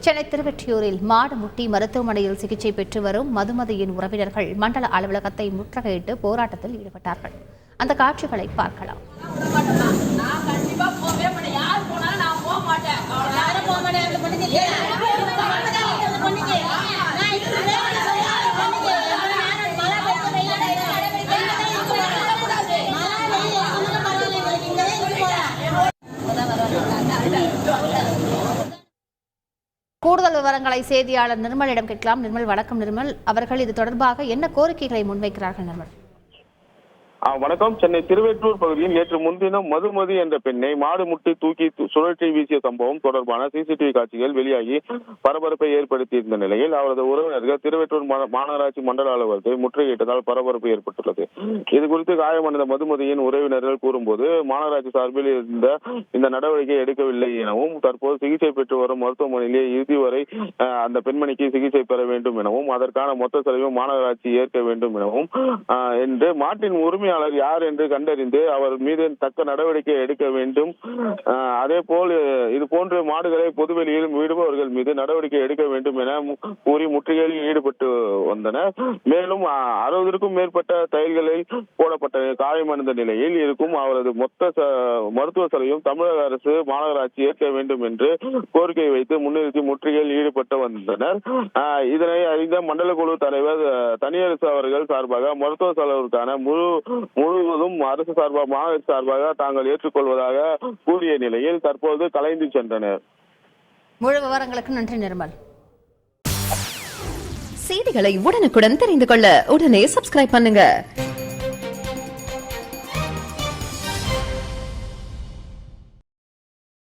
சென்னை திருவெற்றியூரில் மாடு முட்டி மருத்துவமனையில் சிகிச்சை பெற்று வரும் மதுமதியின் உறவினர்கள் மண்டல அலுவலகத்தை முற்றுகையிட்டு போராட்டத்தில் ஈடுபட்டார்கள். அந்த காட்சிகளை பார்க்கலாம். கூடுதல் விவரங்களை செய்தியாளர் நிர்மலிடம் கேட்கலாம். நிர்மல், வணக்கம். நிர்மல் அவர்கள் இது தொடர்பாக என்ன கோரிக்கைகளை முன்வைக்கிறார்கள்? நிர்மல், வணக்கம். சென்னை திருவெற்றூர் பகுதியில் நேற்று முன்தினம் மதுமதி என்ற பெண்ணை மாடு முட்டி தூக்கி சுழற்றி வீசிய சம்பவம் தொடர்பான சிசிடிவி காட்சிகள் வெளியாகி பரபரப்பை ஏற்படுத்தியிருந்த நிலையில் அவரது உறவினர்கள் திருவெற்றூர் மாநகராட்சி மண்டல அலுவலகத்தை முற்றுகையிட்டதால் பரபரப்பு ஏற்பட்டுள்ளது. இது குறித்து காயமடைந்த மதுமதியின் உறவினர்கள் கூறும்போது, மாநகராட்சி சார்பில் இந்த நடவடிக்கை எடுக்கவில்லை எனவும், தற்போது சிகிச்சை பெற்று வரும் மருத்துவமனையிலே இறுதி வரை அந்த பெண்மணிக்கு சிகிச்சை பெற வேண்டும் எனவும், அதற்கான மொத்த செலவையும் மாநகராட்சி ஏற்க வேண்டும் எனவும் என்று மாட்டின் உரிமை யார் என்று கண்டறிந்து அவர் மீது தக்க நடவடிக்கை எடுக்க வேண்டும். அதே போல் இது போன்ற மாடுகளை பொதுவெளியில் விடுபவர்கள் மீது நடவடிக்கை எடுக்க வேண்டும் என கூறி முற்றுகையில் ஈடுபட்டு வந்தனர். மேலும் 60க்கும் மேற்பட்ட தையல்களில் போடப்பட்ட காயமடைந்த நிலையில் இருக்கும் அவரது மொத்த மருத்துவ செலவையும் தமிழக அரசு மாநகராட்சி ஏற்க வேண்டும் என்று கோரிக்கை வைத்து முன்னிறுத்தி முற்றுகையில் ஈடுபட்டு வந்தனர். இதனை அறிந்த மண்டல குழு தலைவர் தனியரசு அவர்கள் சார்பாக மருத்துவ செலவிற்கான முழுவதும் அரசு சார்பாக மாநகராட்சி சார்பாக தாங்கள் ஏற்றுக்கொள்வதாக கூறிய நிலையில் தற்போது கலைந்து சென்றனர். முழு விவரங்களுக்கு நன்றி நிர்மல். செய்திகளை உடனுக்குடன் தெரிந்து கொள்ள உடனே சப்ஸ்கிரைப் பண்ணுங்க.